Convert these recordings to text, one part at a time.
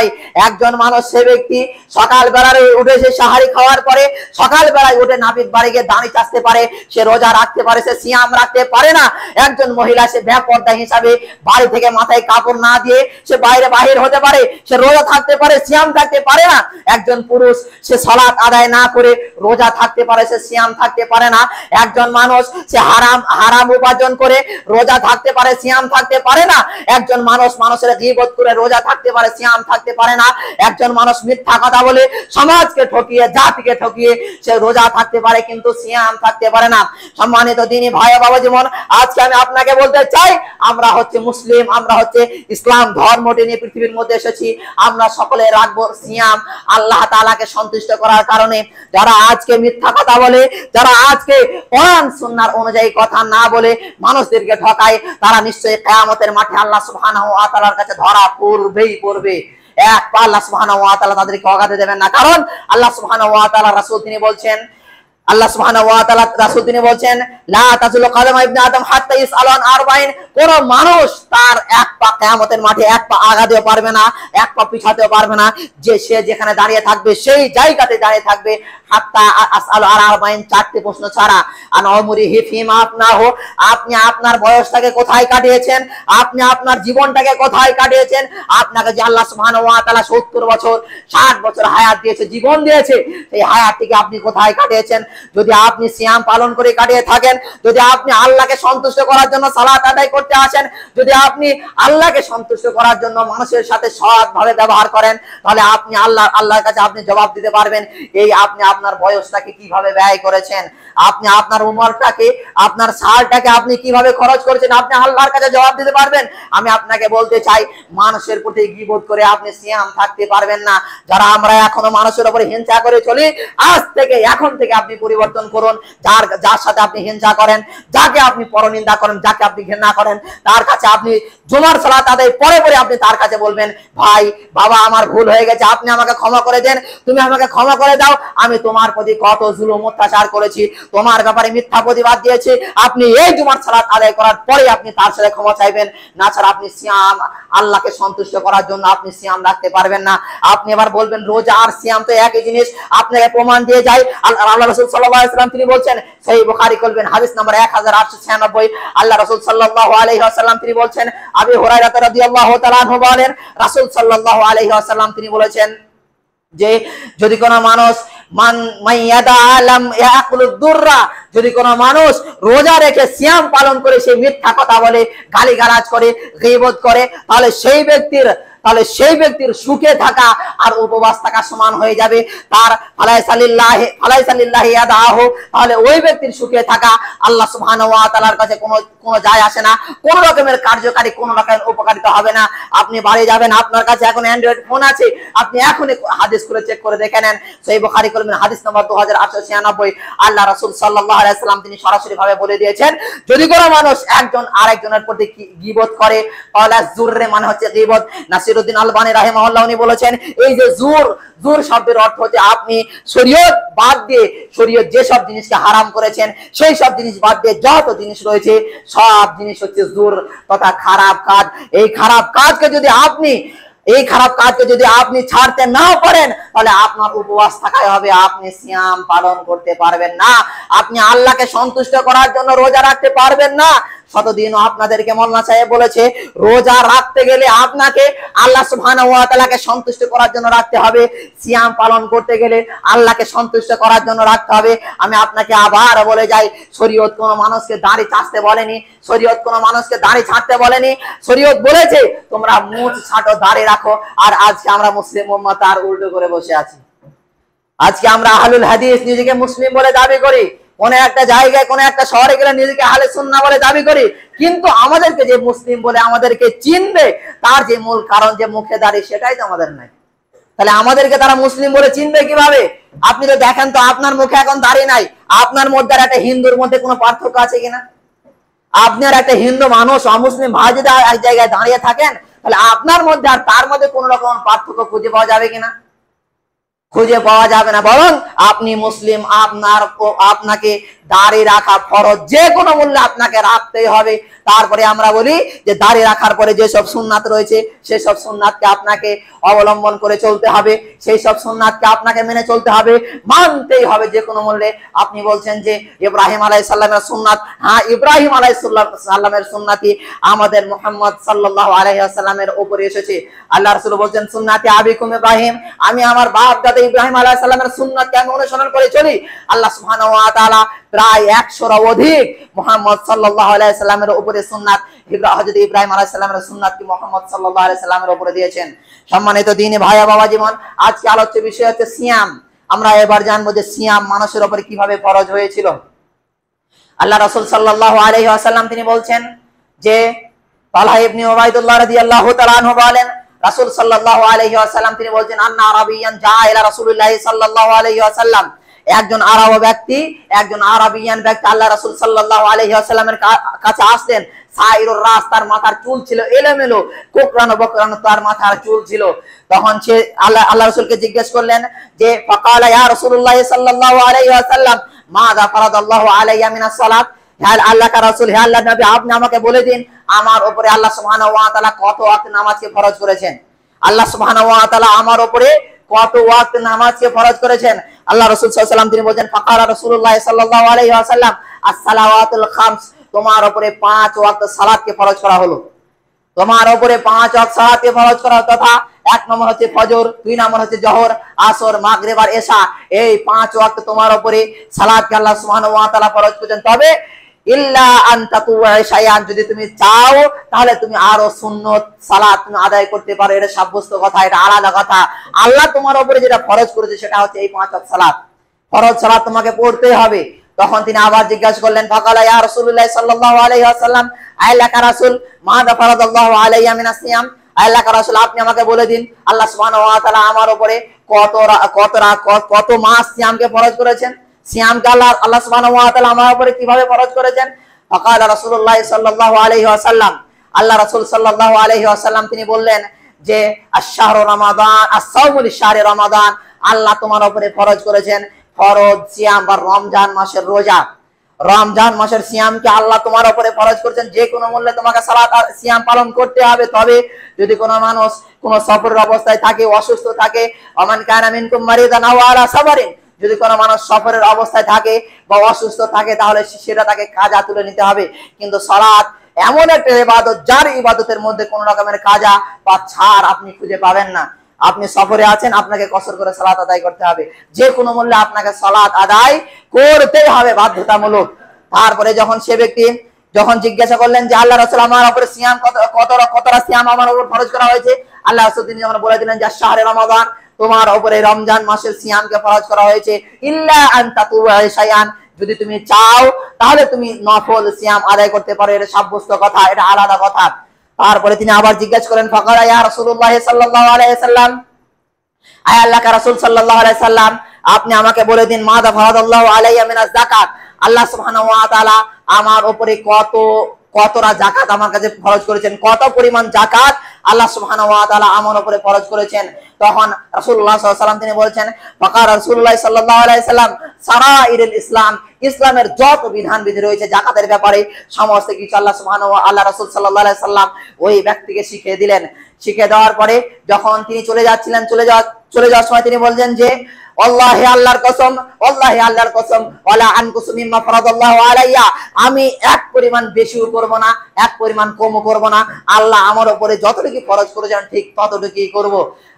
নয়। একজন মানুষ সে ব্যক্তি সকাল বেলায় উঠে সে সাহারি খাওয়ার পরে সকাল বেলায় উঠে নাপিত বাড়ি গিয়ে দাঁড়ি চাচতে পারে, সে রোজা রাখতে পারে, সে সিয়াম রাখতে পারে না। একজন মহিলা সে বেপরদা হিসাবে বাড়ি থেকে মাথায় কাপড় না দিয়ে সে বাইরে বাহির হতে পারে, সে রোজা থাকতে পারে, সিয়াম থাকতে পারে না। একজন পুরুষ সে সালাত আদায় না করে রোজা থাকতে পারে, সে সিয়াম থাকতে পারে না। একজন মানুষ সে হারাম উপার্জন করে রোজা থাকতে পারে, সিয়াম থাকতে পারে না। একজন মানুষ মানুষের গীবত করে রোজা থাকতে পারে, সিয়াম থাকতে পারে না। একজন মানুষ মিথ্যা কথা বলে সমাজকে ঠকিয়ে জাতিকে ঠকিয়ে সে রোজা থাকতে পারে কিন্তু সিয়াম থাকতে পারে না। সম্মানিত দিনী ভাই বাবা জীবন, আজকে আমি আপনাকে বলতে চাই, আমরা হচ্ছে মুসলিম, আমরা হচ্ছে ইসলাম ধর্মটি নিয়ে পৃথিবীর মধ্যে এসেছি। আমরা সকলে রাখবো সিয়াম আল্লাহ তাআলাকে সন্তুষ্ট করার কারণে। যারা আজকে মিথ্যা কথা বলে, যারা আজকে কোরআন সুন্নাহর অনুযায়ী কথা না বলে মানুষদেরকে ঠকায়, তারা নিশ্চয়ই কিয়ামতের মাঠে আল্লাহ সুবহানাহু ওয়া তাআলার কাছে ধরা পড়বে। এক পা আল্লাহ সুবহানাহু ওয়া তাআলা তাদেরকে অগাধে দেবেন না। কারণ আল্লাহ সুবহানাহু ওয়া তাআলা রাসূল তিনি বলছেন, আল্লাহ সুবহানাহু ওয়া তাআলা রাসূল তিনি বলছেন, লা তাজুলু কাদামা ইবনে আদম হাত্তা ইসআলু আন আরবাইন। কোন মানুষ তার এক পা কিয়ামতের মাঠে এক পা আগাতেও পারবে না, এক পা পিছাতেও পারবে না, যে সে যেখানে দাঁড়িয়ে থাকবে সেই জায়গাতে দাঁড়িয়ে থাকবে। হাত্তা আসআলু আন আরবাইন, চারটি প্রশ্ন ছাড়া। আন উমরিহি ফিমা আফনাহু, আপনি আপনার বয়সটাকে কোথায় কাটিয়েছেন, আপনি আপনার জীবনটাকে কোথায় কাটিয়েছেন। আপনাকে যে আল্লাহ সুবহানাহু ওয়া তাআলা 70 বছর 60 বছর হায়াত দিয়েছে, জীবন দিয়েছে, সেই হায়াতটিকে আপনি কোথায় কাটিয়েছেন। যদি আপনি সিয়াম পালন করে কাটিয়ে থাকেন, যদি আপনি আল্লাহকে সন্তুষ্ট করার জন্য সালাত আদায় করতে আসেন, যদি আপনি আল্লাহকে সন্তুষ্ট করার জন্য মানুষের সাথে সৎভাবে ব্যবহার করেন, তাহলে আপনি আল্লাহর কাছে আপনি জবাব দিতে পারবেন এই আপনি আপনার বয়সটাকে কিভাবে ব্যয় করেছেন, আপনি আপনার উমরটাকে, আপনার সালটাকে আপনি কিভাবে খরচ করেছেন, আপনি আল্লাহর কাছে জবাব দিতে পারবেন। আমি আপনাকে বলতে চাই, মানুষের প্রতি গীবত করে আপনি সিয়াম থাকতে পারবেন না। যারা আমরা এখনো মানুষের উপরে হিংসা করে চলি, আজ থেকে এখন থেকে আপনি পরিবর্তন করুন। যার সাথে আপনি হিংসা করেন, যাকে আপনি পরনিন্দা করেন, যাকে আপনি ঘৃণা করেন, তার কাছে আপনি জুমার সালাত আদায় পরে আপনি তার কাছে বলবেন, ভাই বাবা আমার ভুল হয়ে গেছে, আপনি আমাকে ক্ষমা করে দেন, তুমি আমাকে ক্ষমা করে দাও, আমি তোমার প্রতি কত জুলুম অত্যাচার করেছি, তোমার ব্যাপারে মিথ্যা প্রতিবাদ দিয়েছি। আপনি এই জুমার সালাত আদায় করার পরে আপনি তার সাথে ক্ষমা চাইবেন। না ছাড়া আপনি সিয়াম আল্লাহকে সন্তুষ্ট করার জন্য আপনি সিয়াম রাখতে পারবেন না। আপনি এবার বলবেন রোজা আর সিয়াম তো একই জিনিস, আপনাকে প্রমাণ দিয়ে যায়। আল্লাহ রাসূল সাল্লাল্লাহু আলাইহি ওয়াসাল্লাম তিনি বলছেন, সহিহ বুখারী খুলবেন হাদিস নাম্বার 1896, আল্লাহ রাসূল সাল্লাল্লাহু আলাইহি ওয়াসাল্লাম তিনি বলছেন, আবু হুরায়রা রাদিয়াল্লাহু তাআলা আনহু বলেন, রাসূল সাল্লাল্লাহু আলাইহি ওয়াসাল্লাম তিনি বলেছেন যে যদি কোন মানুষ যদি কোন মানুষ রোজা রেখে সিয়াম পালন করে সে মিথ্যা কথা বলে, গালিগালাজ করে, গীবত করে, তাহলে সেই ব্যক্তির সুখে থাকা আর উপবাস থাকা সমান হয়ে যাবে। তার তাহলে ওই ব্যক্তির সুখে থাকা আল্লাহ সুবহানাহু ওয়া তাআলার কাছে কোনো যায় আসে না, কোন রকমের কার্যকারী, কোন রকমের উপকারিতা হবে না। আপনি বাড়ি যাবেন, আপনার কাছে এখন অ্যান্ড্রয়েড ফোন আছে, আপনি এখনই হাদিস করে চেক করে দেখে নেন। সহিহ বুখারী খুলবেন হাদিস নাম্বার 2896, আল্লাহ রাসূল সাল্লাল্লাহু আলাইহি ওয়াসাল্লাম তিনি সরাসরি ভাবে বলে দিয়েছেন, যদি কোনো মানুষ একজন আরেকজনের প্রতি গীবত করে, তাহলে জুররে মানে হচ্ছে গীবত। নাসিরউদ্দিন আলবানী রাহিমাহুল্লাহ উনি বলেছেন, এই যে জুর শব্দের অর্থ হচ্ছে আপনি শরীয়ত বাদ দিয়ে, শরীয়ত যে সব জিনিসকে হারাম করেছেন সেই সব জিনিস বাদ দিয়ে যত জিনিস রয়েছে সব জিনিস হচ্ছে জুর তথা খারাপ কাজ। এই খারাপ কাজকে যদি আপনি ছাড়তে না পারেন, তাহলে আপনার উপবাস থাকাই হবে, আপনি সিয়াম পালন করতে পারবেন না, আপনি আল্লাহকে সন্তুষ্ট করার জন্য রোজা রাখতে পারবেন না। শতদিনও আপনাদেরকে মোল্লা সাহেব বলেছে, রোজা রাখতে গেলে আপনাকে আল্লাহ সুবহানাহু ওয়া তাআলাকে সন্তুষ্ট করার জন্য রাখতে হবে, সিয়াম পালন করতে গেলে আল্লাহকে সন্তুষ্ট করার জন্য রাখতে হবে। আমি আপনাকে আবার বলে যাই, শরীয়ত কোনো মানুষকে দাড়ি চাচতে বলেনি, শরীয়ত কোনো মানুষকে দাড়ি ছাঁটতে বলেনি। শরীয়ত বলেছে তোমরা মুছ ছাঁটো, দাড়ি রাখো। আর আজকে আমরা মুসলিম উম্মাহ তার উল্টো করে বসে আছি। আজকে আমরা আহলুল হাদিস নিজেকে মুসলিম বলে দাবি করি, কোন একটা জায়গায় কোন একটা শহরে গেলে নিজেকে আহলে সুন্নাহ বলে দাবি করি, কিন্তু আমাদেরকে যে মুসলিম বলে আমাদেরকে চিনবে তার যে মূল কারণ যে মুখে দাঁড়িয়ে সেটাই তো আমাদের নাই। তাহলে আমাদেরকে তারা মুসলিম বলে চিনবে কিভাবে? আপনি তো দেখেন তো আপনার মুখে এখন দাঁড়িয়ে নাই, আপনার মধ্যে আর একটা হিন্দুর মধ্যে কোনো পার্থক্য আছে কিনা? আপনি আর একটা হিন্দু মানুষ অমুসলিম ভাই যদি এক জায়গায় দাঁড়িয়ে থাকেন, তাহলে আপনার মধ্যে আর তার মধ্যে কোন রকম পার্থক্য খুঁজে পাওয়া যাবে কিনা? খুঁজে পাওয়া যাবে না, বরং আপনি মুসলিম, আপনাকে দাড়ি রাখা ফরজ, যে কোনো মূল্যে আপনাকে রাখতেই হবে। তারপরে আমরা বলি যে দাড়ি রাখার পরে যেসব সুন্নাত রয়েছে সেই সব সুন্নাতকে আপনাকে অবলম্বন করে চলতে হবে, সেই সব সুন্নাতকে আপনাকে মেনে চলতে হবে, মানতেই হবে যে কোনো মূল্যে। আপনি বলছেন যে ইব্রাহিম আলাইহিস সালামের সুন্নাত, হ্যাঁ ইব্রাহিম আলাইহিস সালামের সুন্নাতি আমাদের মুহাম্মদ সাল্লাল্লাহু আলাইহি ওয়াসাল্লামের উপরে এসেছে। আল্লাহ রাসূল বলেন সুন্নাতি আবিকুম ইব্রাহিম, আমি আমার বাপ দাদা ইব্রাহিম আলাইহিস সালামের সুন্নাতকে আমি অনুসরণ করে চলি। আল্লাহ সুবহানাহু ওয়া তাআলা প্রায় 100 অধিক মুহাম্মদ সাল্লাল্লাহু আলাইহি সাল্লামের উপরে সুন্নাত হযরত ইব্রাহিম আলাইহিস সালামের সুন্নাতকে মুহাম্মদ সাল্লাল্লাহু আলাইহি সাল্লামের উপরে দিয়েছেন। সম্মানিত দ্বীনি ভাই ও বাবা জীবন, আজকে আলোচ্য বিষয় হচ্ছে সিয়াম। আমরা এবার জানবো যে সিয়াম মানুষের উপরে কিভাবে ফরজ হয়েছিল। আল্লাহ রাসূল সাল্লাল্লাহু আলাইহি ওয়াসাল্লাম তিনি বলছেন যে তালহা ইবনে উবাইদুল্লাহ রাদিয়াল্লাহু তাআলা আনহু বলেন রাসূল সাল্লাল্লাহু আলাইহি ওয়াসাল্লাম তিনি বলছেন আন্না আরাবিয়ান জা ইলা রাসূলুল্লাহ সাল্লাল্লাহু আলাইহি ওয়াসাল্লাম, একজন আরব ব্যক্তি, একজন আরাবিয়ান ব্যক্তি আল্লাহ রাসূল সাল্লাল্লাহু আলাইহি ওয়াসাল্লামের কাছে আসলেন। সাইরুর রাস, তার মাথার চুল ছিল এলোমেলো, কোকড়ানো বকরানো তার মাথার চুল ছিল। তখন সে আল্লাহ রাসূলকে জিজ্ঞেস করলেন যে ফাকালা ইয়া রাসূলুল্লাহ সাল্লাল্লাহু আলাইহি ওয়াসাল্লাম মাযা ফারাদাল্লাহু আলাইয়া মিনাস সালাত, হে আল্লাহর রাসূল, হে আল্লাহর নবী, আপনি আমাকে বলে দিন আমার উপরে আল্লাহ সুবহানাহু ওয়া তাআলা কত ওয়াক্ত নামাজকে ফরজ করেছেন। আল্লাহ সুবহানাহু ওয়া তাআলা আমার উপরে কত ওয়াক্ত নামাজকে ফরজ করেছেন। আল্লাহ রাসূল সাল্লাল্লাহু আলাইহি ওয়াসাল্লাম তিনি বলেন ফাকারা রাসূলুল্লাহ সাল্লাল্লাহু আলাইহি ওয়াসাল্লাম as-সালাওয়াতুল খামস, তোমার উপরে 5 ওয়াক্ত সালাতকে ফরজ করা হলো। তোমার উপরে 5 ওয়াক্ত সালাতকে ফরজ করা, তথা 1 নম্বর হচ্ছে ফজর, 2 নম্বর হচ্ছে জোহর, আসর, মাগরিব আর এশা। এই 5 ওয়াক্ত তোমার উপরে সালাতকে আল্লাহ সুবহানাহু ওয়া তাআলা ফরজ করেছেন। তবে ইল্লা আন তাতুআ শাইআন, যদি তুমি চাও তাহলে তুমি আরো সুন্নত সালাত তুমি আদায় করতে পারো। এটা সাব্যস্ত কথা, এটা আলাদা কথা। আল্লাহ তোমার উপরে যেটা ফরজ করেছে সেটা হচ্ছে এই 5 ওয়াক্ত সালাত, ফরজ সালাত তোমাকে পড়তেই হবে। তখন তিনি আবার জিজ্ঞাসা করলেন ফাকালা ইয়া রাসূলুল্লাহ সাল্লাল্লাহু আলাইহি ওয়াসাল্লাম আইলাকা রাসূল মাযা ফারাদাল্লাহু আলাইয়া মিনাস সিয়াম, আইলাকা রাসূল, আপনি আমাকে বলে দিন আল্লাহ সুবহানাহু ওয়া তাআলা আমার উপরে কত মাস সিয়ামকে ফরজ করেছেন, সিয়ামকে আল্লাহ সুবহানাহু ওয়া তাআলা আমার উপরে কিভাবে ফরজ করেছেন। ফাকালা রাসূলুল্লাহ সাল্লাল্লাহু আলাইহি ওয়াসাল্লাম, আল্লাহ রাসূল সাল্লাল্লাহু আলাইহি ওয়াসাল্লাম তিনি বললেন যে আশ-শাহরু রমাদান আস-সাওমু লিশ-শাহরি রমাদান, আল্লাহ তোমার উপরে ফরজ করেছেন ফরজ সিয়াম বা রমজান মাসের রোজা। রমজান মাসের সিয়ামকে আল্লাহ তোমার উপরে ফরজ করেছেন, যে কোনো মূল্যে তোমাকে সালাত আর সিয়াম পালন করতে হবে। তবে যদি কোনো মানুষ কোনো সফরের অবস্থায় থাকে, অসুস্থ থাকে, ওমান কানা মিনকুম মারিদান আও আলা সাফারিন, যদি কোনো মানুষ সফরের অবস্থায় থাকে বা অসুস্থ থাকে তাহলে সেটা তাকে কাজা তুলে নিতে হবে। কিন্তু সালাত এমন একটা ইবাদত যার ইবাদতের মধ্যে কোনো রকমের কাজা বা ছাড় আপনি খুঁজে পাবেন না। আপনি সফরে আছেন, আপনাকে কসর করে সালাত আদায় করতে হবে, যে কোনো মূল্যে আপনাকে সালাত আদায় করতেই হবে বাধ্যতামূলক। তারপরে যখন সে ব্যক্তি যখন জিজ্ঞাসা করলেন যে আল্লাহ রাসূল আমার উপরে সিয়াম কতটা সিয়াম আমার উপর ফরজ করা হয়েছে, আল্লাহ রাসূল তিনি যখন বলে দিলেন যে শাহরে রমাদান, তোমার উপরে রমজান মাসের সিয়ামকে ফরজ করা হয়েছে। ইল্লা আন তাতুআ শাইআন, যদি তুমি চাও তাহলে তুমি নফল সিয়াম আদায় করতে পারো। এটা সাব্যস্ত কথা, এটা আলাদা কথা। তারপরে তিনি আবার জিজ্ঞাসা করেন ফাকারা ইয়া রাসূলুল্লাহ সাল্লাল্লাহু আলাইহি সাল্লাম, আয় আল্লাহর রাসূল সাল্লাল্লাহু আলাইহি সাল্লাম, আপনি আমাকে বলে দিন মাযা ফারাদাল্লাহু আলাইয়া মিনাজ যাকাত, আল্লাহ সুবহানাহু ওয়া তাআলা আমার উপরে কতটা যাকাত আমার কাছে ফরজ করেছেন, কত পরিমাণ যাকাত আল্লাহ সুবহানাহু ওয়া তাআলা আমার উপরে ফরজ করেছেন। তখন রাসূলুল্লাহ সাল্লাল্লাহু আলাইহি সাল্লাম তিনি বলেছেন ফাকার রাসূলুল্লাহ সাল্লাল্লাহু আলাইহি সাল্লাম সারাইরুল ইসলাম, ইসলামের যত বিধান বিধি রয়েছে জাকাতের ব্যাপারে সমস্ত কিছু আল্লাহ রাসূল সাল্লাল্লাহু আলাইহি সাল্লাম ওই ব্যক্তিকে শিখিয়ে দিলেন। শিখিয়ে দেওয়ার পরে যখন তিনি চলে যাওয়ার সময় তিনি বললেন যে আল্লাহি আল্লাহর কসম, আল্লাহি আল্লাহর কসম, ওয়ালা আনকুসু মিম্মা ফারাদাল্লাহু আলাইয়া, আমি এক পরিমাণ বেশিও করব না, এক পরিমাণ কমও করব না। আল্লাহ আমার উপরে যতটুকু ফরজ করেছেন ঠিক ততটুকুই করব।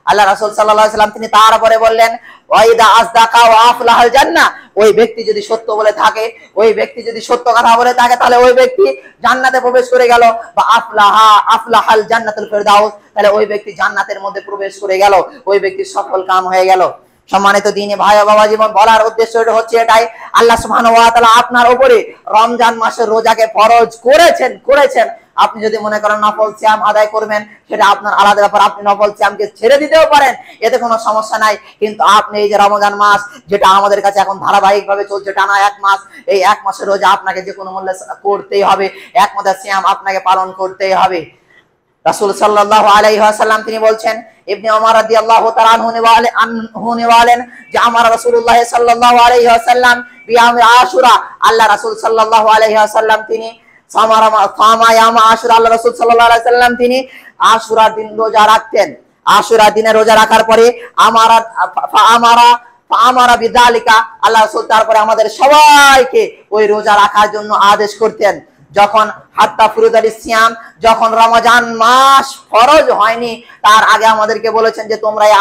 আল্লাহ রাসূল সাল্লাল্লাহু আলাইহি সাল্লাম তিনি তারপরে বললেন ওয়াইদা আসদাকা ওয়া আফলাহাল জান্নাহ, ওই ব্যক্তি যদি সত্য বলে থাকে, ওই ব্যক্তি যদি সত্য কথা বলে থাকে তাহলে ওই ব্যক্তি জান্নাতে প্রবেশ করে গেল, বা আফলাহাল জান্নাতুল ফিরদাউস, তাহলে ওই ব্যক্তি জান্নাতের মধ্যে প্রবেশ করে গেল, ওই ব্যক্তি সফল কাম হয়ে গেল। সম্মানিত দ্বীনি ভাই ও বাবা জীবন, বলার উদ্দেশ্য হচ্ছে এটাই, আল্লাহ সুবহানাহু ওয়া তাআলা আপনার উপরে রমজান মাসের রোজাকে ফরজ করেছেন। আপনি যদি মনে করেন নফল সিয়াম আদায় করবেন সেটা আপনার আলাদা ব্যাপার, আপনি নফল সিয়ামকে ছেড়ে দিতেও পারেন, এতে কোনো সমস্যা নাই। কিন্তু আপনি এই যে রমজান মাস যেটা আমাদের কাছে এখন ধারাবাহিকভাবে চলছে টানা 1 মাস, এই 1 মাসের রোজা আপনাকে যে কোনো মূল্যে করতেই হবে, 1 মাসের সিয়াম আপনাকে পালন করতেই হবে। রাসূল সাল্লাল্লাহু আলাইহি ওয়াসাল্লাম তিনি বলছেন ইবনে ওমর রাদিয়াল্লাহু তাআলা আনহু বলেন যে আমার রাসূলুল্লাহ সাল্লাল্লাহু আলাইহি ওয়াসাল্লাম বিয়াম আশুরা, আল্লাহ রাসূল সাল্লাল্লাহু আলাইহি ওয়াসাল্লাম তিনি সামায়াম আশুরা, আল্লাহ রাসূল সাল্লাল্লাহু আলাইহি ওয়াসাল্লাম তিনি আশুরার দিন রোজা রাখতেন। আশুরা দিনে রোজা রাখার পরে আমারা বিযালিকা, আল্লাহ রাসূল তারপরে আমাদের সবাইকে ওই রোজা রাখার জন্য আদেশ করতেন। যখন হাত্তা ফুরুদাল সিয়াম, যখন রমজান মাস ফরজ হয়নি তার আগে আমাদেরকে বলেছেন যে তোমরা এই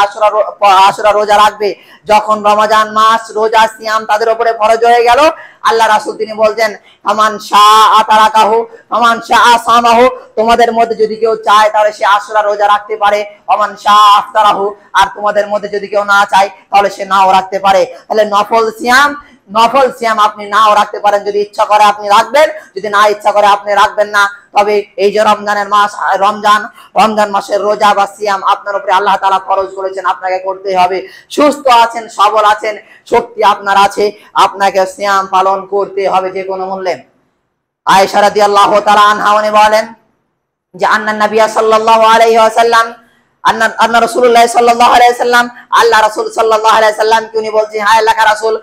আশুরা রোজা রাখবে। যখন রমজান মাস রোজা সিয়াম তাদের উপরে ফরজ হয়ে গেল, আল্লাহ রাসূল তিনি বলছেন ফামান শাআ তারাকাহু ফামান শাআ সামাহু, তোমাদের মধ্যে যদি কেউ চায় তাহলে সে আশুরা রোজা রাখতে পারে, ওমান শাআ আফতারাহু, আর তোমাদের মধ্যে যদি কেউ না চায় তাহলে সে নাও রাখতে পারে। তাহলে নফল সিয়াম আপনি নাও রাখতে পারেন, যদি ইচ্ছা করে আপনি রাখবেন, যদি না ইচ্ছা করে আপনি রাখবেন না। তবে এই যে রমজানের মাস, রমজান মাসের রোজা বা সিয়াম আপনার উপরে আল্লাহ তাআলা ফরজ করেছেন, আপনাকে করতে হবে। সুস্থ আছেন, সবল আছেন, শক্তি আপনার আছে, আপনাকে সিয়াম পালন করতে হবে যে কোনো মূল্যে। আয়েশা রাদিয়াল্লাহু তাআলা আনহা বলেন যে আন্নান নবী সাল্লাল্লাহু আলাইহি ওয়াসাল্লাম আন্না রাসূলুল্লাহ সাল্লাল্লাহু আলাইহি ওয়াসাল্লাম, আল্লাহ রাসূল সাল্লাল্লাহু আলাইহি ওয়াসাল্লাম কি উনি বলছেন, হায় আল্লাহর রাসূল,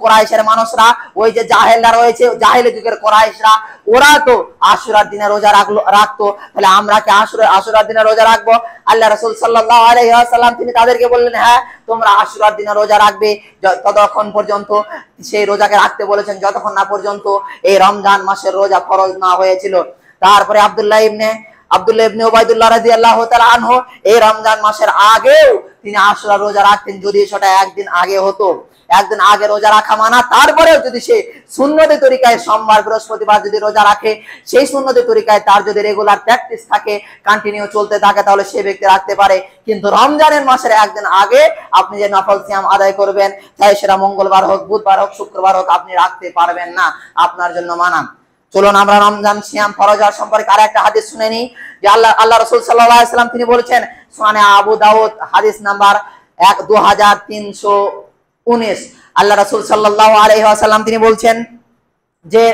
কুরাইশের মানুষরা, ওই যে জাহেলরা রয়েছে, জাহেলি যুগের কুরাইশরা, ওরা তো আশুরার দিনে রোজা রাখতো, তাহলে আমরা কি আশুরার দিনে রোজা রাখবো? আল্লাহ রাসূল সাল্লাল্লাহু আলাইহি ওয়াসাল্লাম তিনি তাদেরকে বললেন, হ্যাঁ তোমরা আশুরার দিনে রোজা রাখবে, ততক্ষণ পর্যন্ত সেই রোজাকে রাখতে বলেছেন যতক্ষণ না পর্যন্ত এই রমজান মাসের রোজা ফরজ না হয়েছিল। তারপরে আব্দুল্লাহ ইবনে উবাইদুল্লাহ রাদিয়াল্লাহু তাআলা আনহু এই রমজান মাসের আগেও তিনি আশুরা রোজা রাখতেন, যদি সেটা একদিন আগে হতো। একদিন আগে রোজা রাখা মানা, তারপরেও যদি সে সুন্নতি তরিকায় সোমবার বৃহস্পতিবার যদি রোজা রাখে, সেই সুন্নতি তরিকায় তার যদি রেগুলার প্র্যাকটিস থাকে, কন্টিনিউ চলতে থাকে, তাহলে সে ব্যক্তি রাখতে পারে। কিন্তু রমজানের মাসের একদিন আগে আপনি যে নফল সিয়াম আদায় করবেন, চাই সেটা মঙ্গলবার হোক, বুধবার হোক, শুক্রবার হোক, আপনি রাখতে পারবেন না, আপনার জন্য মানা। চলুন আমরা রমজান সিয়াম ফরজ হওয়ার সম্পর্কে আরেকটা হাদিস শুনে নিই। যে আল্লাহ রাসূল সাল্লাল্লাহু আলাইহি ওয়াসাল্লাম তিনি বলেছেন, সুনানে আবু দাউদ হাদিস নাম্বার 2319, আল্লাহ রাসূল সাল্লাল্লাহু আলাইহি ওয়াসাল্লাম তিনি বলছেন যে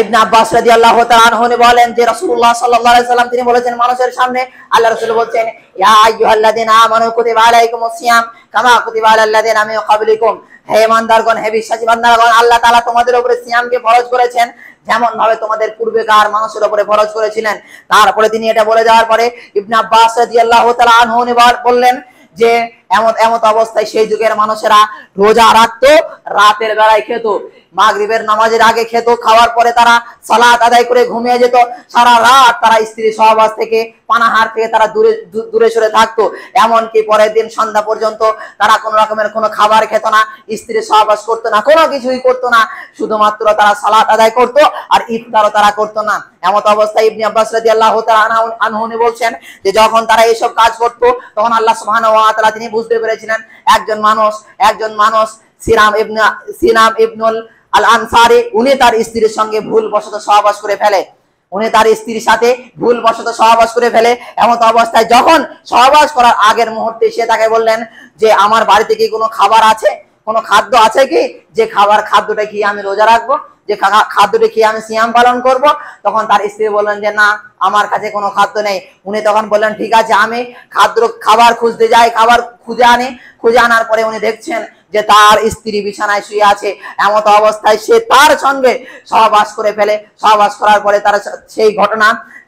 ইবনে আব্বাস রাদিয়াল্লাহু তাআলা আনহু বলেন যে রাসূলুল্লাহ সাল্লাল্লাহু আলাইহি ওয়াসাল্লাম তিনি বলেছেন মানুষের সামনে, আল্লাহ রাসূল বলছেন, ইয়া আইয়ুহাল্লাযিনা আমানু কুতিবা আলাইকুমুস সিয়াম কামা কুতিবা আলাল লাযিনা মিন ক্বাবলিকুম, হে ঈমানদারগণ, হে বিশ্বাসী বান্দাগণ, আল্লাহ তাআলা তোমাদের উপরে সিয়ামকে ফরজ করেছেন যেমন ভাবে তোমাদের পূর্বেকার মানুষের উপরে ফরজ করেছিলেন। তারপরে তিনি এটা বলে যাওয়ার পরে ইবনে আব্বাস রাদিয়াল্লাহু তাআলা আনহু বললেন যে এমত অবস্থায় সেই যুগের মানুষেরা রোজা রাখতো, রাতের বেলায় খেত, মাগরিবের নামাজের আগে খেত, খাওয়ার পরে তারা সালাত আদায় করে ঘুমিয়ে যেত। সারা রাত তারা স্ত্রী সহবাস থেকে, পানাহার থেকে তারা দূরে সরে থাকতো। এমনকি পরের দিন সন্ধ্যা পর্যন্ত তারা কোনো রকমের কোনো খাবার খেত না, স্ত্রী সহবাস করতো না, কোনো কিছুই করতো না, শুধুমাত্র তারা সালাত আদায় করতো আর ইফতারও তারা করতো না। এমত অবস্থায় ইবনে আব্বাস রাদিয়াল্লাহু তাআলা আনহু বলছেন যে যখন তারা এইসব কাজ করতো, তখন আল্লাহ সুবহানাহু ওয়া তাআলা তিনি বুঝতে পেরেছিলেন একজন মানুষ সিনাম ইবনুল আল আনসারী, উনি তার স্ত্রীর সঙ্গে ভুলবশত সহবাস করে ফেলে। এমত অবস্থায় যখন সহবাস করার আগের মুহূর্তে সে তাকে বললেন যে আমার বাড়িতে কি কোনো খাবার আছে, কোনো খাদ্য আছে কি, যে খাদ্যটা কি আমি রোজা রাখবো, যে খাদ্যটা কি আমি সিয়াম পালন করব? তখন তার স্ত্রী বললেন যে না, আমার কাছে কোনো খাদ্য নেই। উনি তখন বললেন ঠিক আছে, আমি খাবার খুঁজতে যাই, খাবার খুঁজে আনার পরে উনি দেখছেন যে তার স্ত্রী বিছানায় শুয়ে আছে। এমত অবস্থায় সে তার সঙ্গে সহবাস করে ফেলে। সহবাস করার পরে তার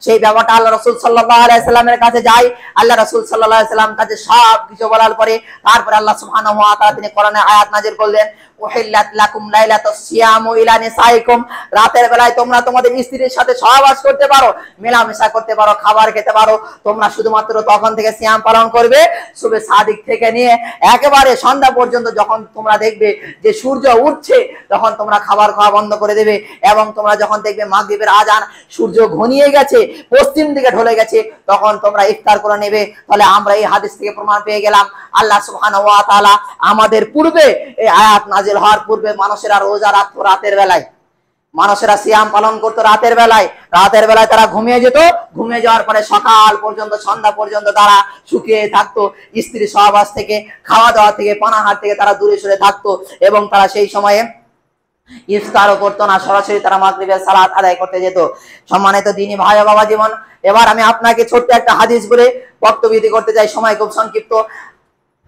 সেই ব্যাপারটা আল্লাহ রাসূল সাল্লাল্লাহু আলাইহি সাল্লামের কাছে যায়। আল্লাহ রাসূল সাল্লাল্লাহু আলাইহি সাল্লাম কাছে সব কিছু বলার পরে তারপরে আল্লাহ সুবহানাহু ওয়া তাআলা তিনি কোরআনে আয়াত নাযিল করলেন, উহিল্লাত লাকুম লাইলাতুস সিয়ামু ইলা নিসাইকুম, রাতের বেলায় তোমরা তোমাদের স্ত্রীর সাথে সহবাস করতে পারো, মেলামেশা করতে পারো, খাবার খেতে পারো। তোমরা শুধুমাত্র তখন থেকে সিয়াম পালন করবে সুবে সাদিক থেকে নিয়ে একেবারে সন্ধ্যা পর্যন্ত। যখন তোমরা দেখবে যে সূর্য উঠছে, তখন তোমরা খাবার খাওয়া বন্ধ করে দেবে, এবং তোমরা যখন দেখবে মাগরিবের আজান, সূর্য ঘনিয়ে গেছে, পশ্চিম দিকে ঢলে গেছে, তখন তোমরা ইফতার করে নেবে। তাহলে আমরা এই হাদিস থেকে প্রমাণ পেয়ে গেলাম আল্লাহ সুবহানাহু ওয়া তাআলা আমাদের পূর্বে, এই আয়াত নাযিল হওয়ার পূর্বে মানুষেরা রোজা রাখতো রাতের বেলায়, মানুষেরা সিয়াম পালন করতো রাতের বেলায় তারা ঘুমিয়ে যেত। ঘুমিয়ে যাওয়ার পরে সকাল পর্যন্ত, সন্ধ্যা পর্যন্ত তারা শুকিয়ে থাকতো, স্ত্রী সহবাস থেকে, খাওয়া দাওয়া থেকে, পানাহার থেকে তারা দূরে সরে থাকতো। এবং তারা সেই সময়ে ইফতারও করতো না, সরাসরি তারা মাগরিবের সালাত আদায় করতে যেত। সম্মানিত দ্বীনি ভাই ও বাবা জীবন, এবার আমি আপনাকে ছোট্ট একটা হাদিস বলে বক্তব্য করতে চাই, সময় খুব সংক্ষিপ্ত।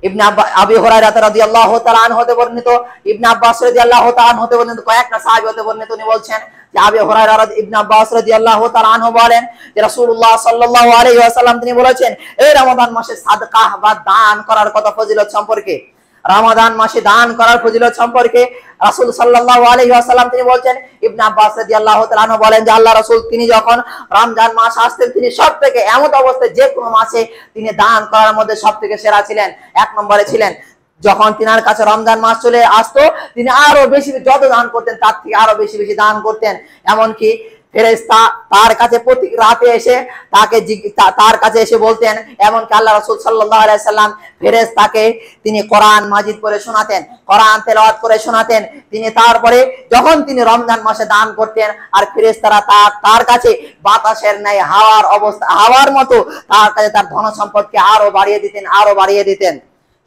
ইবনে আবি হুরায়রা রাদিয়াল্লাহু তাআলা আনহু হতে বর্ণিত, ইবনে আব্বাস রাদিয়াল্লাহু তাআলা আনহু হতে বর্ণিত, কয়েকটা সাহাবী হতে বর্ণিত, উনি বলছেন যে আবি হুরায়রা ইবনে আব্বাস রাদিয়াল্লাহু তাআলা আনহু বলেন যে রাসূলুল্লাহ সাল্লাল্লাহু আলাইহি ওয়াসাল্লাম তিনি বলেছেন এই রমাদান মাসে সাদকা বা দান করার কথা ফজিলত সম্পর্কে, রমাদান মাসে দান করার ফজিলত সম্পর্কে রাসূল সাল্লাল্লাহু আলাইহি ওয়াসাল্লাম তিনি বলছেন, ইবনে আব্বাস রাদিয়াল্লাহু তাআলা আনহু বলেন যে আল্লাহ রাসূল তিনি যখন রমজান মাস আসতেন তিনি সবথেকে এমন অবস্থায় যে কোনো মাসে তিনি দান করার মধ্যে সবথেকে সেরা ছিলেন, এক নম্বরে ছিলেন। যখন তিনার কাছে রমজান মাস চলে আসতো তিনি আরো বেশি, যত দান করতেন তার থেকে আরো বেশি বেশি দান করতেন। এমনকি ফেরেশতা তার কাছে প্রতি রাতে এসে তার কাছে এসে বলতেন, এমনকি আল্লাহ রাসূল সাল্লাল্লাহু আলাইহি সাল্লাম ফেরেশতাকে তিনি কোরআন মাজিদ পড়ে শোনাতেন, কোরআন তেলাওয়াত করে শোনাতেন। তিনি তারপরে যখন তিনি রমজান মাসে দান করতেন আর ফেরেশতারা তার কাছে বাতাসের ন্যায় হাওয়ার মতো তার কাছে তার ধন সম্পদকে আরো বাড়িয়ে দিতেন, আরো বাড়িয়ে দিতেন।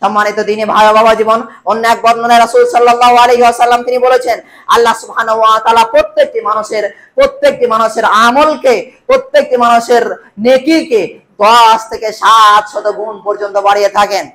সম্মানিত দ্বীনি ভাই ও বাবা জীবন, অন্য এক বর্ণনায় রাসূল সাল্লাল্লাহু আলাইহি ওয়াসাল্লাম তিনি বলেছেন আল্লাহ সুবহানাহু ওয়া তাআলা প্রত্যেকটি মানুষের আমলকে, প্রত্যেকটি মানুষের নেকিকে 10 থেকে 700 গুণ পর্যন্ত বাড়িয়ে থাকেন,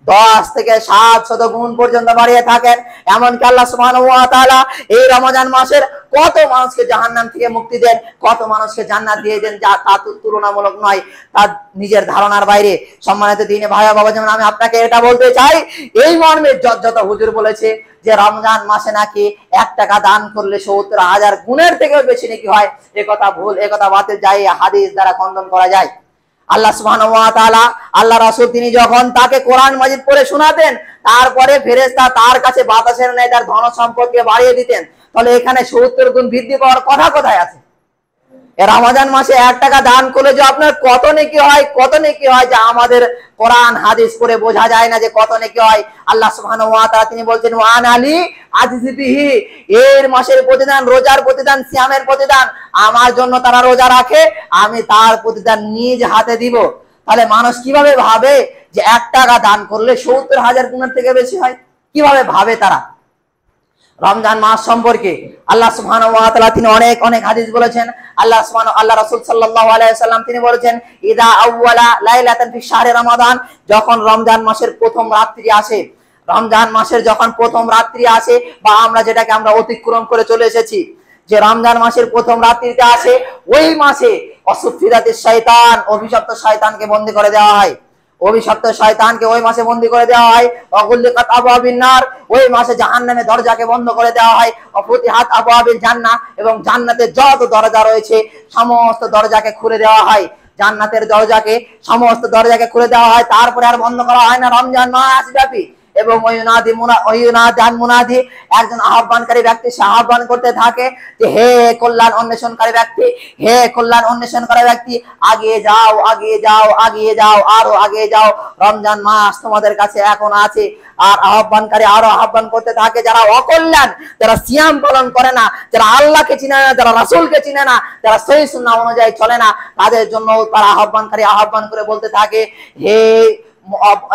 10 থেকে 700 গুণ পর্যন্ত বাড়িয়ে থাকেন। এমনকি আল্লাহ সুবহানাহু ওয়া তাআলা এই রমজান মাসের কত মানুষকে জাহান্নাম থেকে মুক্তি দেন, কত মানুষকে জান্নাত দিয়ে দেন, যা তা তুলনামূলক নয়, তার নিজের ধারণার বাইরে। সম্মানিত দ্বীনি ভাই ও বাবা, যেমন আমি আপনাকে এটা বলতে চাই, এই মর্মে যত হুজুর বলেছে যে রমজান মাসে নাকি 1 টাকা দান করলে 70,000 গুণের থেকেও বেশি নাকি হয়, এ কথা ভুল, এ কথা বাতিল, যায় হাদিস দ্বারা খণ্ডন করা যায়। আল্লাহ সুবহানাহু ওয়া তাআলা, আল্লাহ রাসূল তিনি যখন তাকে কোরআন মাজিদ পড়ে শোনাতেন তারপরে ফেরেশতা তার কাছে বাতাসের ন্যায় তার ধন সম্পদকে বাড়িয়ে দিতেন। তাহলে এখানে 70 গুণ বৃদ্ধি পাওয়ার কথা কোথায় আছে? রমজান মাসে 1 টাকা দান করলে যে আপনার কত নেকি হয়, কত নেকি হয়, যা আমাদের কোরআন হাদিস পড়ে বোঝা যায় না যে কত নেকি হয়। আল্লাহ সুবহানাহু ওয়া তাআলা তিনি বলছেন ওয়ান আলী আজিবিহি, এর মাসের প্রতিদান, রোজার প্রতিদান, সিয়ামের প্রতিদান আমার জন্য তারা রোজা রাখে, আমি তার প্রতিদান নিজ হাতে দিব। তাহলে মানুষ কিভাবে ভাবে যে 1 টাকা দান করলে 70,000 গুণের থেকে বেশি হয়? কিভাবে ভাবে তারা? রমজান মাস সম্পর্কে আল্লাহ সুবহানাহু ওয়া তাআলা তিনি অনেক হাদিস বলেছেন। আল্লাহ রাসূল সাল্লাল্লাহু আলাইহি ওয়াসাল্লাম তিনি বলেছেন ইদা আউওয়ালা লাইলাতান ফি শাহরি রমাদান, যখন রমজান মাসের প্রথম রাত্রি আসে, রমজান মাসের যখন প্রথম রাত্রি আসে, বা আমরা যেটাকে আমরা অতিক্রম করে চলে এসেছি, যে রমজান মাসের প্রথম রাত্রিতে আসে, ওই মাসে অসুফিরাতিশ শয়তান, অভিশপ্ত শয়তানকে বন্দী করে দেওয়া হয়, অভিশপ্ত শয়তানকে ওই মাসে বন্দী করে দেওয়া হয়। অগুল্লিকাত আবওয়াবিন নার, ওই মাসে জাহান্নামের দরজাকে বন্ধ করে দেওয়া হয়। অফুতিহাত আবওয়াবিল জান্নাহ, এবং জান্নাতের যত দরজা রয়েছে সমস্ত দরজাকে খুলে দেওয়া হয়, জান্নাতের দরজাকে, সমস্ত দরজাকে খুলে দেওয়া হয়, তারপরে আর বন্ধ করা হয় না রমজান মাস ব্যাপী। এবং মুনাদি, একজন আহ্বানকারী ব্যক্তি সে আহ্বান করতে থাকে যে হে কল্যাণ অন্বেষণকারী ব্যক্তি, হে কল্যাণ অন্বেষণকারী ব্যক্তি, আগিয়ে যাও, আগিয়ে যাও, আগিয়ে যাও, আরো আগিয়ে যাও, রমজান মাস তোমাদের কাছে এখন আছে। আর আহ্বানকারী আরো আহ্বান করতে থাকে যারা অকল্যাণ, যারা সিয়াম পালন করে না, যারা আল্লাহকে চিনে না, যারা রাসূলকে চিনে না, যারা সহিহ সুন্নাহ অনুযায়ী চলে না, তাদের জন্য তারা আহ্বানকারী আহ্বান করে বলতে থাকে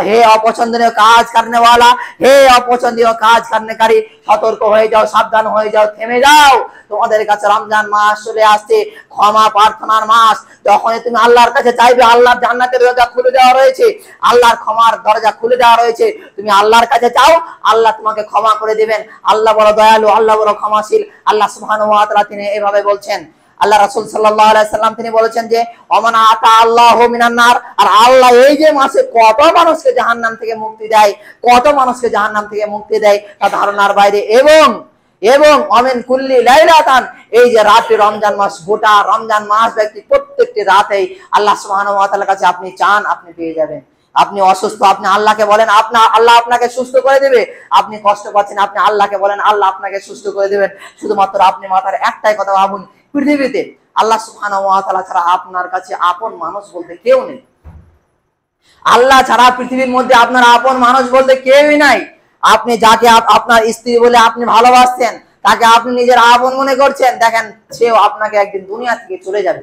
হে অপছন্দনীয় কাজ করনেওয়ালা, হে অপছন্দনীয় কাজ করনেকারী, সতর্ক হয়ে যাও, সাবধান হয়ে যাও, থেমে যাও, তোমাদের কাছে রমজান মাস চলে আসছে, ক্ষমা প্রার্থনার মাস। যখনই তুমি আল্লাহর কাছে চাইবে, আল্লাহর জান্নাতের দরজা খুলে দেওয়া রয়েছে, আল্লাহর ক্ষমার দরজা খুলে দেওয়া রয়েছে, তুমি আল্লাহর কাছে চাও, আল্লাহ তোমাকে ক্ষমা করে দিবেন। আল্লাহ বড় দয়ালু, আল্লাহ বড় ক্ষমাশীল। আল্লাহ সুবহানাহু ওয়া তাআলা তিনি এভাবে বলছেন। আল্লাহ রাসূল সাল্লাল্লাহু আলাইহি সাল্লাম তিনি বলেছেন যে ওমান আতা আল্লাহু মিনান নার, আর আল্লাহ এই যে মাসে কত মানুষকে জাহান্নাম থেকে মুক্তি দেয়, কত মানুষকে জাহান্নাম থেকে মুক্তি দেয় তা ধারণার বাইরে। এবং অমিন কুল্লি লাইলাতান, এই যে রাতে রমজান মাস, গোটা রমজান মাস ব্যক্তি প্রত্যেকটি রাতেই আল্লাহ সুবহানাহু ওয়া তাআলার কাছে আপনি চান, আপনি পেয়ে যাবেন। আপনি অসুস্থ, আপনি আল্লাহকে বলেন, আল্লাহ আপনাকে সুস্থ করে দেবে। আপনি কষ্ট পাচ্ছেন, আপনি আল্লাহকে বলেন, আল্লাহ আপনাকে সুস্থ করে দেবেন। শুধুমাত্র আপনি মাথার একটাই কথা ভাবুন, পৃথিবীতে আল্লাহ সুবহানাহু ওয়া তাআলা ছাড়া আপনার কাছে আপন মানুষ বলতে কেউ নেই। আল্লাহ ছাড়া পৃথিবীর মধ্যে আপনার আপন মানুষ বলতে কেউই নাই। আপনি যাকে আপনার স্ত্রী বলে আপনি ভালোবাসছেন, তাকে আপনি নিজের আপন মনে করছেন, দেখেন সেও আপনাকে একদিন দুনিয়া থেকে চলে যাবে,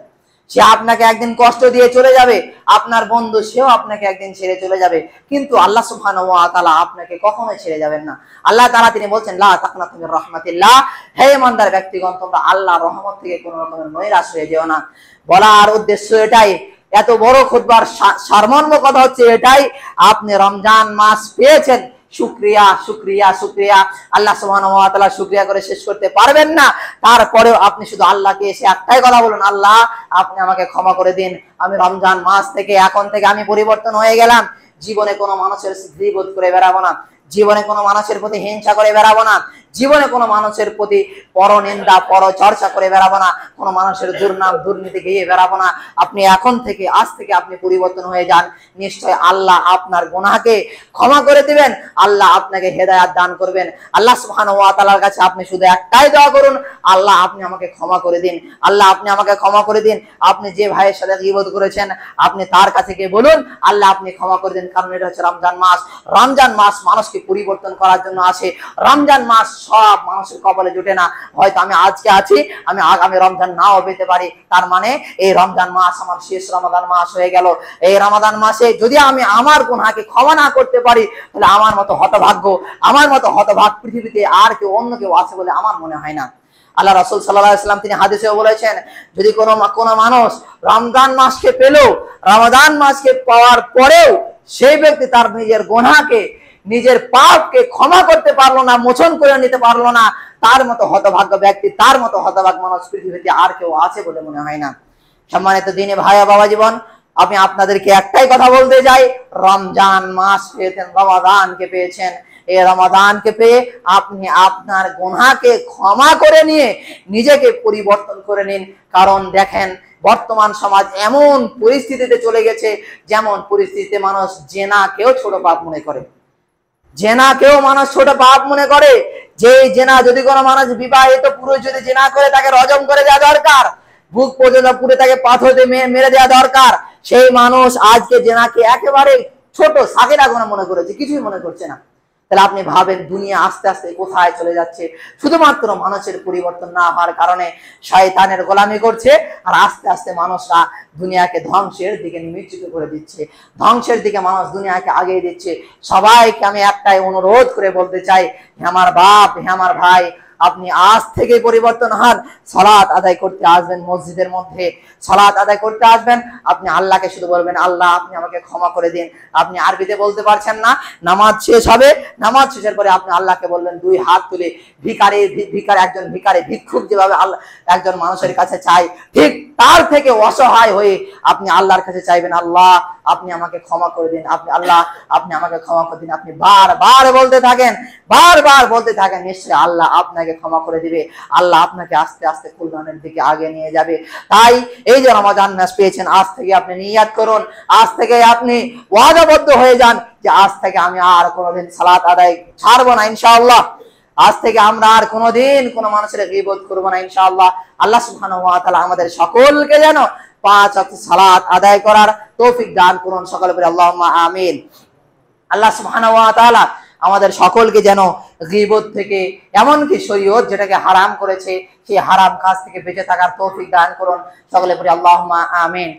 সে আপনাকে একদিন কষ্ট দিয়ে চলে যাবে, আপনার বন্ধু সেও আপনাকে একদিন ছেড়ে চলে যাবে, কিন্তু আল্লাহ সুবহানাহু ওয়া তাআলা আপনাকে কখনোই ছেড়ে যাবেন না। আল্লাহ তাআলা তিনি বলছেন লা তাকনাতু মির রাহমাতিল্লাহ, হে ইমানদার ব্যক্তিগণ তোমরা আল্লাহর রহমত থেকে কোনো রকমের নৈরাশ হয়ে যেও না। বলার উদ্দেশ্য এটাই, এত বড় খুতবার সারমর্ম কথা হচ্ছে এটাই, আপনি রমজান মাস পেয়েছেন, শুকরিয়া শুকরিয়া শুকরিয়া, আল্লাহ সুবহানাহু ওয়া তাআলা শুকরিয়া করে শেষ করতে পারবেন না। তারপরেও আপনি শুধু আল্লাহকে এসে একটাই কথা বলুন, আল্লাহ আপনি আমাকে ক্ষমা করে দিন, আমি রমজান মাস থেকে এখন থেকে আমি পরিবর্তন হয়ে গেলাম, জীবনে কোনো মানুষের গীবত করে বেড়াবো না, জীবনে কোনো মানুষের প্রতি হিংসা করে বেড়াবো না, জীবনে কোনো মানুষের প্রতি পরনিন্দা পরচর্চা করে বেড়াবো না, কোনো মানুষের দুর্নাম দুর্নীতি গিয়ে বেড়াবো না। আপনি এখন থেকে আজ থেকে আপনি পরিবর্তন হয়ে যান, নিশ্চয় আল্লাহ আপনার গুনাহকে ক্ষমা করে দিবেন, আল্লাহ আপনাকে হেদায়েত দান করবেন। আল্লাহ সুবহানাহু ওয়া তাআলার কাছে আপনি শুধু একটাই দোয়া করুন, আল্লাহ আপনি আমাকে ক্ষমা করে দিন, আল্লাহ আপনি আমাকে ক্ষমা করে দিন। আপনি যে ভাইয়ের সাথে গীবত করেছেন আপনি তার কাছে গিয়ে বলুন আল্লাহ আপনি ক্ষমা করে দিন, কারণ এটা হচ্ছে রমজান মাস। রমজান মাস মানুষকে পরিবর্তন করার জন্য আসে। রমজান মাস সব মানুষের কপালে জুটে না, হয়তো আমি আজকে আছি, আমি আগামী রমজান নাও পেতে পারি, তার মানে এই রমজান মাস আমার শেষ রমাদান মাস হয়ে গেল। এই রমাদান মাসে যদি আমি আমার গুনাহকে ক্ষমা না করতে পারি, তাহলে আমার মতো হতভাগ্য, আমার মতো হতভাগ পৃথিবীতে আর কেউ অন্য কেউ আছে বলে আমার মনে হয় না। আল্লাহ রাসূল সাল্লাল্লাহু আলাইহি ওয়াসাল্লাম তিনি হাদিসেও বলেছেন, যদি কোনো মানুষ রমজান মাসকে পেল, রমাদান মাসকে পাওয়ার পরেও সেই ব্যক্তি তার নিজের গুনাহকে নিজের পাপকে ক্ষমা করতে পারলো না, মোচন করে নিতে পারলো না, তার মতো হতভাগ্য ব্যক্তি, তার মতো হতভাগ্য মানুষ পৃথিবীতে আর কেউ আছে বলে মনে হয় না। সম্মানিত দিনী ভাই ও বাবা জীবন, আমি আপনাদেরকে একটাই কথা বলতে চাই, রমজান মাস পেয়েছেন, রমাদানকে পেয়েছেন, এই রমাদানকে পেয়ে আপনি আপনার গুনাহকে ক্ষমা করে নিয়ে নিজেকে পরিবর্তন করে নিন। কারণ দেখেন বর্তমান সমাজ এমন পরিস্থিতিতে চলে গেছে, যেমন পরিস্থিতিতে মানুষ জেনাকেও ছোট পাপ মনে করে, জেনাকেও মানুষ ছোট পাপ মনে করে। যে জেনা যদি কোনো মানুষ বিবাহিত পুরুষ যদি জেনা করে তাকে রজম করে দেওয়া দরকার, বুক পর্যন্ত পুড়ে তাকে পাথর দিয়ে মেরে দেওয়া দরকার, সেই মানুষ আজকে জেনাকে একেবারে ছোট সাগেরা গুনাহ মনে করেছে, কিছুই মনে করছে না। তাহলে আপনি ভাবেন দুনিয়া আস্তে আস্তে কোথায় চলে যাচ্ছে, শুধুমাত্র মানুষের পরিবর্তন না হওয়ার কারণে শয়তানের গোলামি করছে, আর আস্তে আস্তে মানুষরা দুনিয়াকে ধ্বংসের দিকে নিমজ্জিত করে দিচ্ছে, ধ্বংসের দিকে মানুষ দুনিয়াকে আগিয়ে দিচ্ছে। সবাইকে আমি একটাই অনুরোধ করে বলতে চাই, হে আমার বাপ, হে আমার ভাই, আপনি আজ থেকে পরিবর্তন হন, সালাত আদায় করতে আসবেন, মসজিদের মধ্যে সালাত আদায় করতে আসবেন, আপনি আল্লাহকে শুধু বলবেন আল্লাহ আপনি আমাকে ক্ষমা করে দিন। আপনি আরবিতে বলতে পারছেন না, নামাজ শেষ হবে, নামাজ শেষের পরে আপনি আল্লাহকে বলবেন দুই হাত তুলে, একজন ভিখারি ভিক্ষুক যেভাবে আল্লাহ একজন মানুষের কাছে চাই, ঠিক তার থেকে অসহায় হয়ে আপনি আল্লাহর কাছে চাইবেন, আল্লাহ আপনি আমাকে ক্ষমা করে দিন, আপনি আল্লাহ আপনি আমাকে ক্ষমা করে দিন। আপনি বারবার বলতে থাকেন, বারবার বলতে থাকেন, নিশ্চয়ই আল্লাহ আপনাকে ক্ষমা করে দিবে, আল্লাহ আপনাকে আস্তে আস্তে কল্যাণের দিকে আগে নিয়ে যাবে। তাই এই যে রমাদান মাস পেয়েছেন, আজ থেকে আপনি নিয়াত করুন, আজ থেকে আপনি ওয়াদাবদ্ধ হয়ে যান যে আজ থেকে আমি আর কোনোদিন সালাত আদায় ছাড়বো না ইনশাআল্লাহ, আজ থেকে আমরা আর কোনোদিন কোনো মানুষের গীবত করবো না ইনশাআল্লাহ। আল্লাহ সুবহানাহু ওয়া তাআলা আমাদের সকলকে যেন 5 ওয়াক্ত সালাত আদায় করার তৌফিক দান করুন, সকলে বলি আল্লাহুম্মা আমিন। আল্লাহ সুবহানাহু ওয়া তাআলা আমাদের সকলকে যেন গীবত থেকে, এমনকি শরীয়ত যেটাকে হারাম করেছে সেই হারাম কাজ থেকে বেঁচে থাকার তৌফিক দান করুন, সকলে বলি আল্লাহুম্মা আমিন।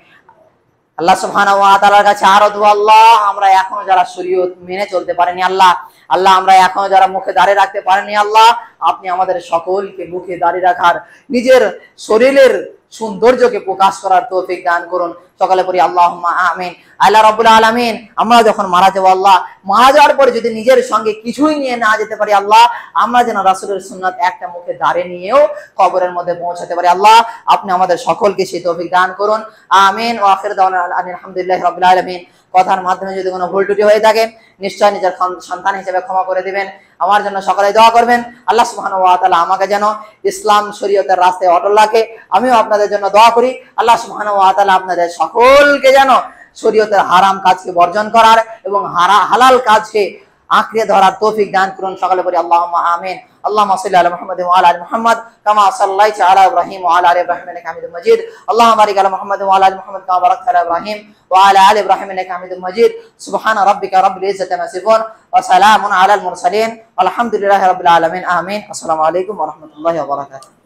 আল্লাহ সুবহানাহু ওয়া তাআলার কাছে আরো দোয়া, আল্লাহ আমরা এখনো যারা শরীয়ত মেনে চলতে পারিনি, আল্লাহ আমরা এখনো যারা মুখে দাঁড়িয়ে রাখতে পারিনি, আল্লাহ আপনি আমাদের সকলকে মুখে দাঁড়িয়ে রাখার, নিজের শরীরের সৌন্দর্যকে প্রকাশ করার তৌফিক দান করুন, সকালে পড়ি আল্লাহুম্মা আমিন। আল্লাহ রাব্বুল আলামিন, আমরা যখন মারা যাবো আল্লাহ, মারা যাওয়ার পরে যদি নিজের সঙ্গে কিছুই নিয়ে না যেতে পারি আল্লাহ, আমরা যেন রাসূলের সুন্নাত একটা মুখে দাঁড়িয়ে নিয়েও কবরের মধ্যে পৌঁছাতে পারি, আল্লাহ আপনি আমাদের সকলকে সেই তৌফিক দান করুন, আমিন। ওয়া আখিরু দাওয়ানা আলহামদুলিল্লাহি রাব্বিল আলামিন। কথার মাধ্যমে যদি কোনো ভুল ত্রুটি হয়ে থাকে নিশ্চয় নিজের সন্তান হিসেবে ক্ষমা করে দিবেন। আমার জন্য সকলে দোয়া করবেন, আল্লাহ সুবহানাহু ওয়া তাআলা আমাকে যেন ইসলাম শরীয়তের রাস্তায় অটল রাখে। আমিও আপনাদের জন্য দোয়া করি, আল্লাহ সুবহানাহু ওয়া তাআলা আপনাদের সকলকে যেন শরীয়তের হারাম কাজকে বর্জন করার এবং হালাল কাজকে আঁকড়ে ধরার তৌফিক দান করুন, সকলে বলি আল্লাহুম্মা আমিন। আল্লাহুম্মা সাল্লি আলা মুহাম্মাদ ওয়া আলা আলি মুহাম্মাদ কামা সাল্লাইতা আলা ইব্রাহিম ওয়া আলা আলি ইব্রাহিম ইন্নাকা হামিদুম মাজিদ। আল্লাহুম্মা বারিক আলা মুহাম্মাদ ওয়া আলা আলি মুহাম্মাদ কামা বারাকতা আলা ইব্রাহিম ওয়া আলা আলি ইব্রাহিম ইন্নাকা হামিদুম মাজিদ। সুবহানা রাব্বিকা রাব্বিল ইজ্জাতি আম্মা ইয়াসিফুন ওয়া সালামুন আলাল মুরসালিন ওয়ালহামদুলিল্লাহি রাব্বিল আলামিন। আমিন। আসসালামু আলাইকুম ওয়া রাহমাতুল্লাহি ওয়া বারাকাতুহু।